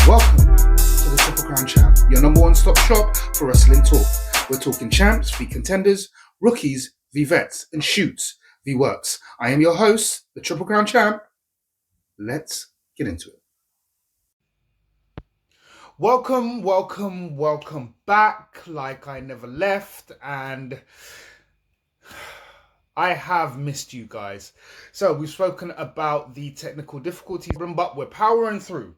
Welcome to the Triple Crown Champ, your number one stop shop for wrestling talk. We're talking champs v contenders, rookies v vets, and shoots v works. I am your host, the Triple Crown Champ. Let's get into it. Welcome back, like I never left, and I have missed you guys. So we've spoken about the technical difficulties, but we're powering through.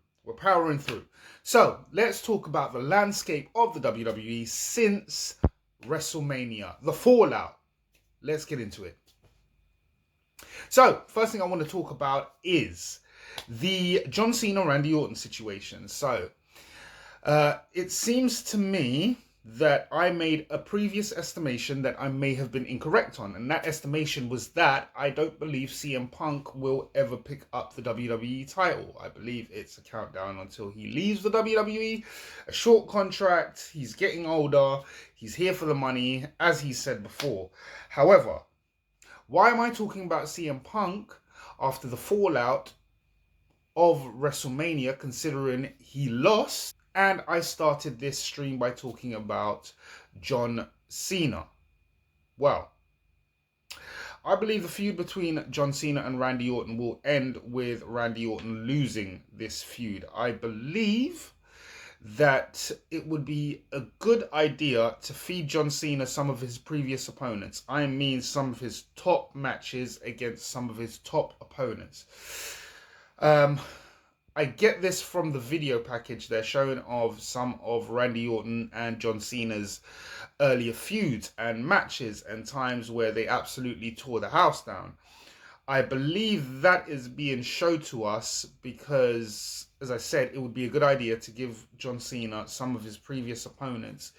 So let's talk about the landscape of the WWE since WrestleMania, the fallout. Let's get into it. So first thing I want to talk about is the John Cena Randy Orton situation. So it seems to me that I made a previous estimation that I may have been incorrect on, and that estimation was that I don't believe CM Punk will ever pick up the WWE title. I believe it's a countdown until he leaves the WWE, a short contract, he's getting older, he's here for the money, as he said before. However, why am I talking about CM Punk after the fallout of WrestleMania, considering he lost? And I started this stream by talking about John Cena. Well, I believe the feud between John Cena and Randy Orton will end with Randy Orton losing this feud. I believe that it would be a good idea to feed John Cena some of his previous opponents. I mean some of his top matches against some of his top opponents. I get this from the video package they're showing of some of Randy Orton and John Cena's earlier feuds and matches and times where they absolutely tore the house down. I believe that is being shown to us because, as I said, it would be a good idea to give John Cena some of his previous opponents.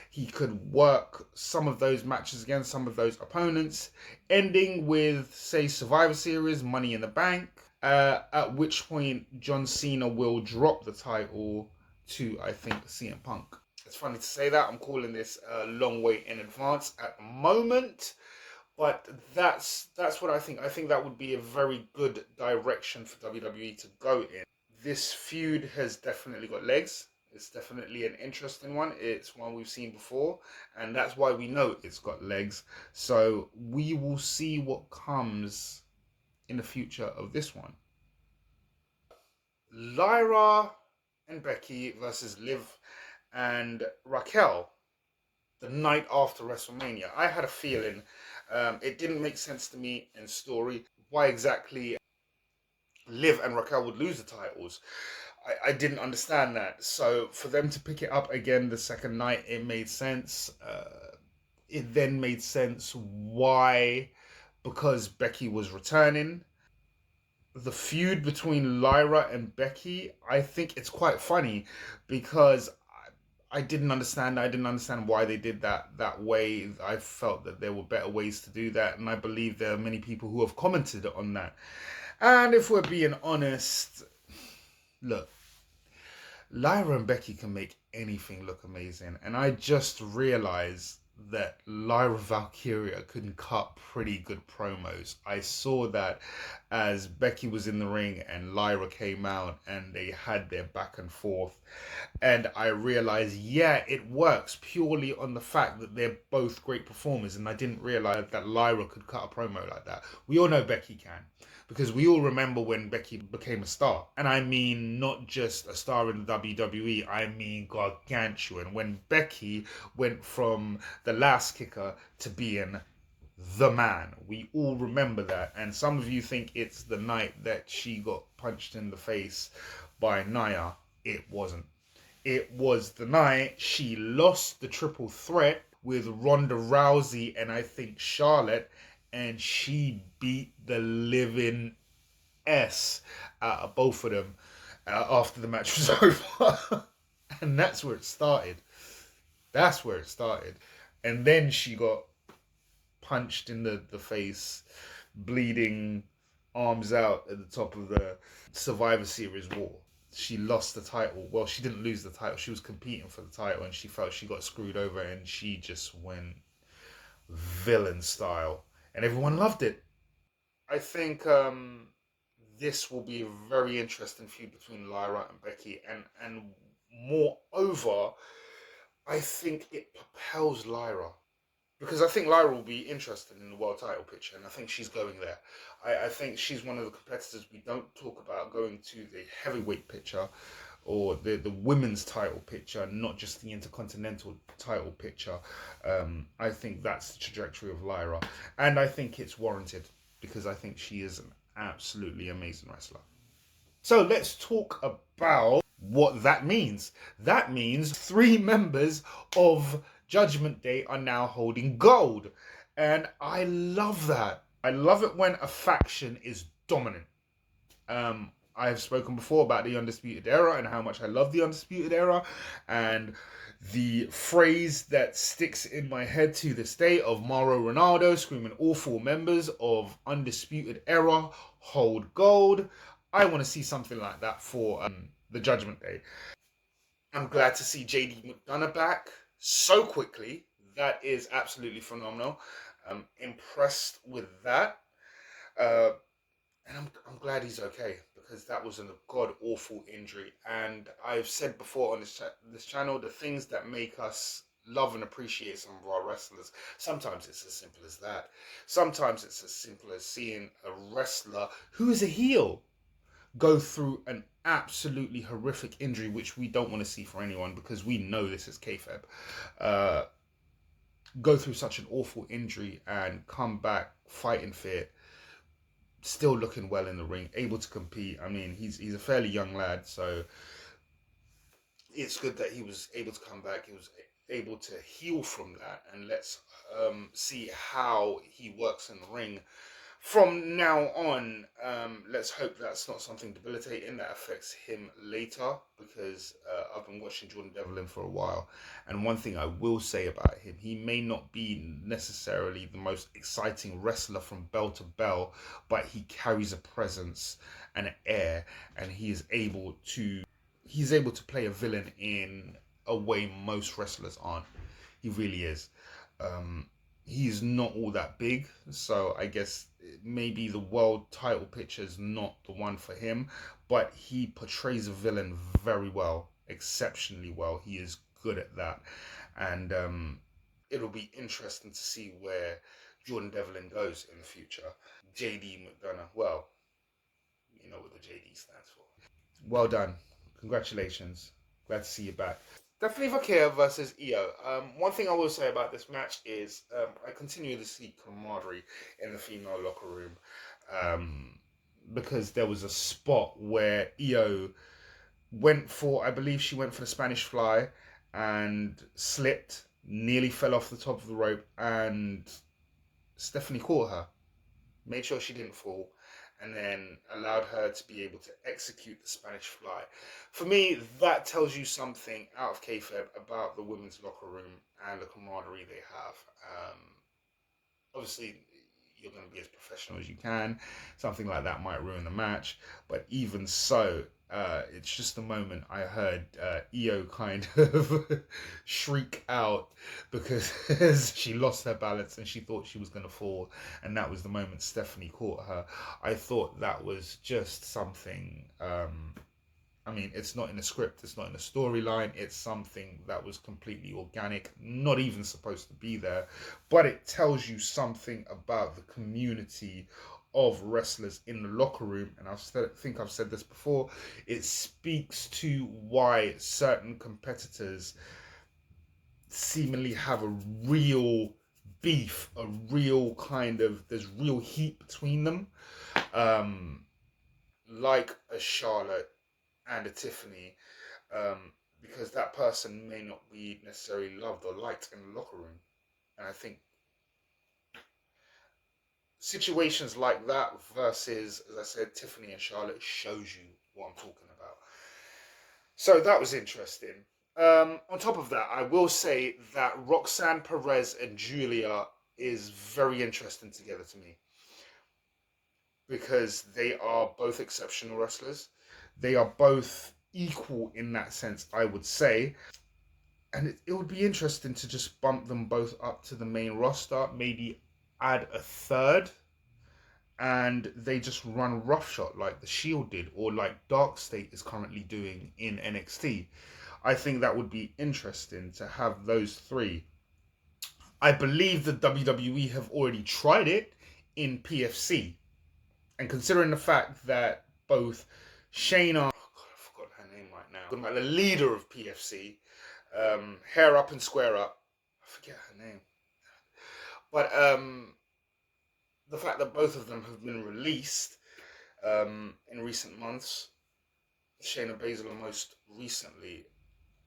He could work some of those matches against some of those opponents, ending with, say, Survivor Series, Money in the Bank, at which point John Cena will drop the title to, I think, CM Punk. It's funny to say that. I'm calling this a long way in advance at the moment. But that's what I think. I think that would be a very good direction for WWE to go in. This feud has definitely got legs. It's definitely an interesting one. It's one we've seen before. And that's why we know it's got legs. So we will see what comes in the future of this one. Lyra and Becky versus Liv and Raquel the night after WrestleMania. I had a feeling it didn't make sense to me in story why exactly Liv and Raquel would lose the titles. I didn't understand that. So for them to pick it up again the second night, it made sense. It then made sense why, because Becky was returning. The feud between Lyra and Becky, I think it's quite funny because I didn't understand why they did that way. I felt that there were better ways to do that, and I believe there are many people who have commented on that. And if we're being honest, look, Lyra and Becky can make anything look amazing, and I just realized that Lyra Valkyria can cut pretty good promos. I saw that as Becky was in the ring and Lyra came out and they had their back and forth, and I realized, yeah, it works purely on the fact that they're both great performers, and I didn't realize that Lyra could cut a promo like that. We all know Becky can, because we all remember when Becky became a star. And I mean not just a star in the WWE, I mean gargantuan. When Becky went from the last kicker to being the man. We all remember that. And some of you think it's the night that she got punched in the face by Nia. It wasn't. It was the night she lost the triple threat with Ronda Rousey and I think Charlotte, and she beat the living S out of both of them after the match was over. And that's where it started. And then she got punched in the face, bleeding, arms out at the top of the Survivor Series war. She lost the title. Well, she didn't lose the title. She was competing for the title and she felt she got screwed over and she just went villain style. And everyone loved it. I think this will be a very interesting feud between Lyra and Becky, and moreover, I think it propels Lyra. Because I think Lyra will be interested in the world title picture, and I think she's going there. I think she's one of the competitors we don't talk about going to the heavyweight picture or the women's title picture, not just the intercontinental title picture. I think that's the trajectory of Lyra, and I think it's warranted because I think she is an absolutely amazing wrestler. So let's talk about what that means. That means 3 members of Judgment Day are now holding gold. And I love that. I love it when a faction is dominant. I have spoken before about the Undisputed Era and how much I love the Undisputed Era. And the phrase that sticks in my head to this day of Mauro Ronaldo screaming all 4 members of Undisputed Era hold gold. I want to see something like that for the Judgment Day. I'm glad to see JD McDonough back so quickly. That is absolutely phenomenal. I'm impressed with that. Uh, and I'm glad he's okay because that was a god awful injury. And I've said before on this channel the things that make us love and appreciate some of our wrestlers. Sometimes it's as simple as that. Sometimes it's as simple as seeing a wrestler who is a heel go through an absolutely horrific injury, which we don't want to see for anyone because we know this is kayfabe. Go through such an awful injury and come back fighting fit, still looking well in the ring, able to compete. I mean, he's a fairly young lad, so it's good that he was able to come back. He was able to heal from that, and let's see how he works in the ring from now on. Let's hope that's not something debilitating that affects him later, because I've been watching Jordan Devlin for a while, and one thing I will say about him, he may not be necessarily the most exciting wrestler from bell to bell, but he carries a presence and an air, and he's able to play a villain in a way most wrestlers aren't. He really is. He's not all that big, so I guess maybe the world title picture is not the one for him, but he portrays a villain very well, exceptionally well. He is good at that, and it'll be interesting to see where Jordan Devlin goes in the future. JD McDonough, well, you know what the JD stands for. Well done. Congratulations. Glad to see you back. Definitely Vakia versus Io. One thing I will say about this match is I continue to see camaraderie in the female locker room, because there was a spot where Io went for, I believe she went for the Spanish fly and slipped, nearly fell off the top of the rope, and Stephanie caught her, made sure she didn't fall, and then allowed her to be able to execute the Spanish fly. For me, that tells you something out of kayfabe about the women's locker room and the camaraderie they have. Obviously, you're going to be as professional as you can. Something like that might ruin the match, but even so, it's just the moment I heard Io kind of shriek out because she lost her balance and she thought she was going to fall, and that was the moment Stephanie caught her. I thought that was just something. I mean, it's not in a script, it's not in a storyline, it's something that was completely organic, not even supposed to be there, but it tells you something about the community of wrestlers in the locker room, and I think I've said this before. It speaks to why certain competitors seemingly have a real beef, a real kind of, there's real heat between them, like a Charlotte and a Tiffany, because that person may not be necessarily loved or liked in the locker room. And I think situations like that versus, as I said, Tiffany and Charlotte shows you what I'm talking about. So that was interesting. On top of that, I will say that Roxanne Perez and Julia is very interesting together to me, because they are both exceptional wrestlers. They are both equal in that sense, I would say. And it would be interesting to just bump them both up to the main roster, maybe add a third, and they just run roughshod like the Shield did, or like Dark State is currently doing in NXT. I think that would be interesting to have those three. I believe the WWE have already tried it in PFC, and considering the fact that both Shayna, oh God, I forgot her name right now, about the leader of PFC, Hair Up and Square Up, I forget her name, but the fact that both of them have been released in recent months, Shayna Baszler most recently,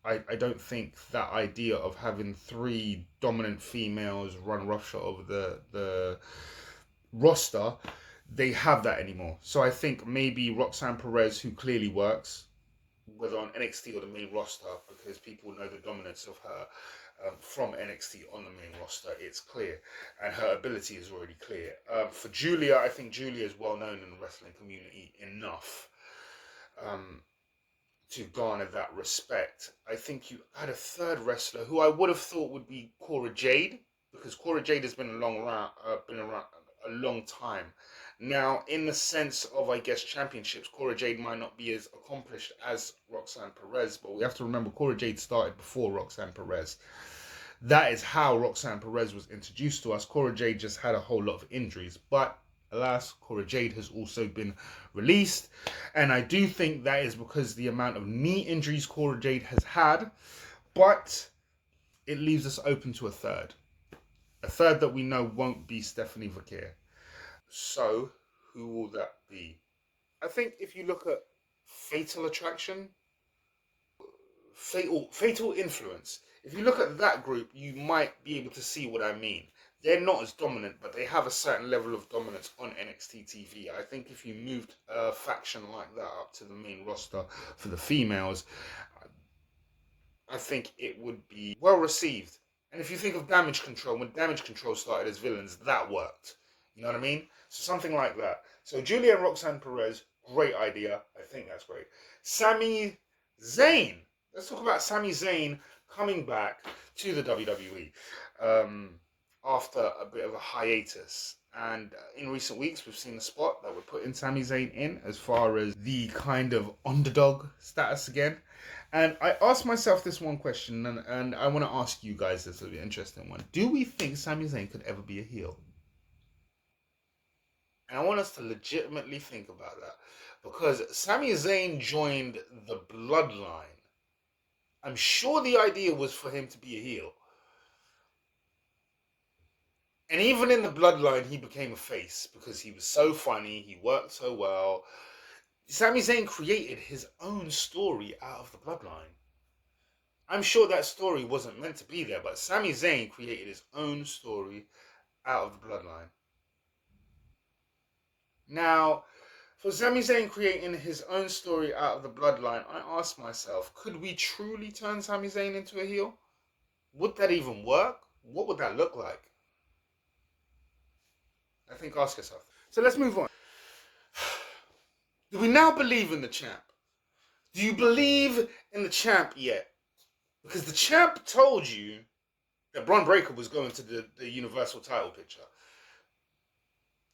I don't think that idea of having three dominant females run roughshod over the roster, they have that anymore. So I think maybe Roxanne Perez, who clearly works, whether on NXT or the main roster, because people know the dominance of her from NXT on the main roster, it's clear, and her ability is already clear. For Julia, I think Julia is well known in the wrestling community enough um, to garner that respect. I think you had a third wrestler who I would have thought would be Cora Jade, because Cora Jade has been around a long time. Now, in the sense of, I guess, championships, Cora Jade might not be as accomplished as Roxanne Perez, but we have to remember Cora Jade started before Roxanne Perez. That is how Roxanne Perez was introduced to us. Cora Jade just had a whole lot of injuries, but alas, Cora Jade has also been released, and I do think that is because the amount of knee injuries Cora Jade has had, but it leaves us open to a third that we know won't be Stephanie Vaquer. So, who will that be? I think if you look at Fatal Attraction, Fatal Influence, if you look at that group, you might be able to see what I mean. They're not as dominant, but they have a certain level of dominance on NXT TV. I think if you moved a faction like that up to the main roster for the females, I think it would be well received. And if you think of Damage Control, when Damage Control started as villains, that worked. You know what I mean? So something like that. So Julia and Roxanne Perez, great idea. I think that's great. Sami Zayn. Let's talk about Sami Zayn coming back to the WWE after a bit of a hiatus. And in recent weeks, we've seen the spot that we're putting Sami Zayn in as far as the kind of underdog status again. And I asked myself this one question, and I want to ask you guys this, will be an interesting one. Do we think Sami Zayn could ever be a heel? And I want us to legitimately think about that. Because Sami Zayn joined the Bloodline. I'm sure the idea was for him to be a heel. And even in the Bloodline, he became a face because he was so funny, he worked so well. Sami Zayn created his own story out of the Bloodline. I'm sure that story wasn't meant to be there, but Sami Zayn created his own story out of the Bloodline. Now, for Sami Zayn creating his own story out of the Bloodline, I asked myself, could we truly turn Sami Zayn into a heel? Would that even work? What would that look like? I think ask yourself. So let's move on. Do we now believe in the champ? Do you believe in the champ yet? Because the champ told you that Braun Breaker was going to the Universal title picture.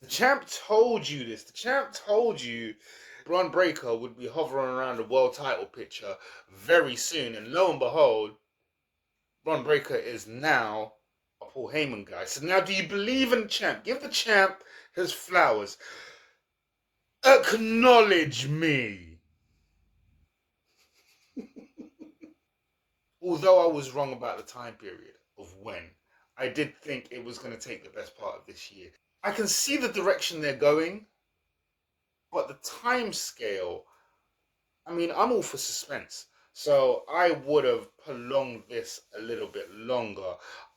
The champ told you this. The champ told you Braun Breaker would be hovering around the world title picture very soon. And lo and behold, Braun Breaker is now a Paul Heyman guy. So now do you believe in the champ? Give the champ his flowers. Acknowledge me. Although I was wrong about the time period of when, I did think it was going to take the best part of this year. I can see the direction they're going, but the time scale, I mean, I'm all for suspense. So I would have prolonged this a little bit longer.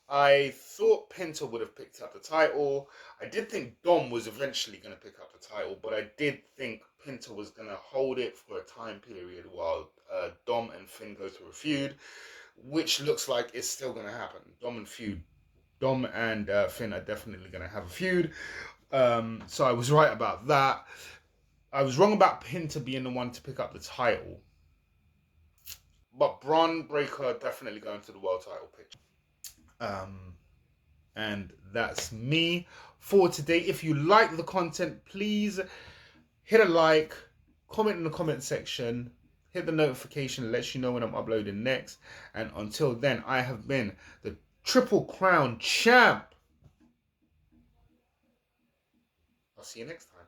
I thought Pinter would have picked up the title. I did think Dom was eventually going to pick up the title, but I did think Pinter was going to hold it for a time period while Dom and Finn go through a feud, which looks like it's still going to happen. Dom and Finn are definitely going to have a feud. So I was right about that. I was wrong about Pinter being the one to pick up the title. But Braun Breaker definitely going to the world title picture. And that's me for today. If you like the content, please hit a like, comment in the comment section, hit the notification, it lets you know when I'm uploading next. And until then, I have been the Triple Crown Champ. I'll see you next time.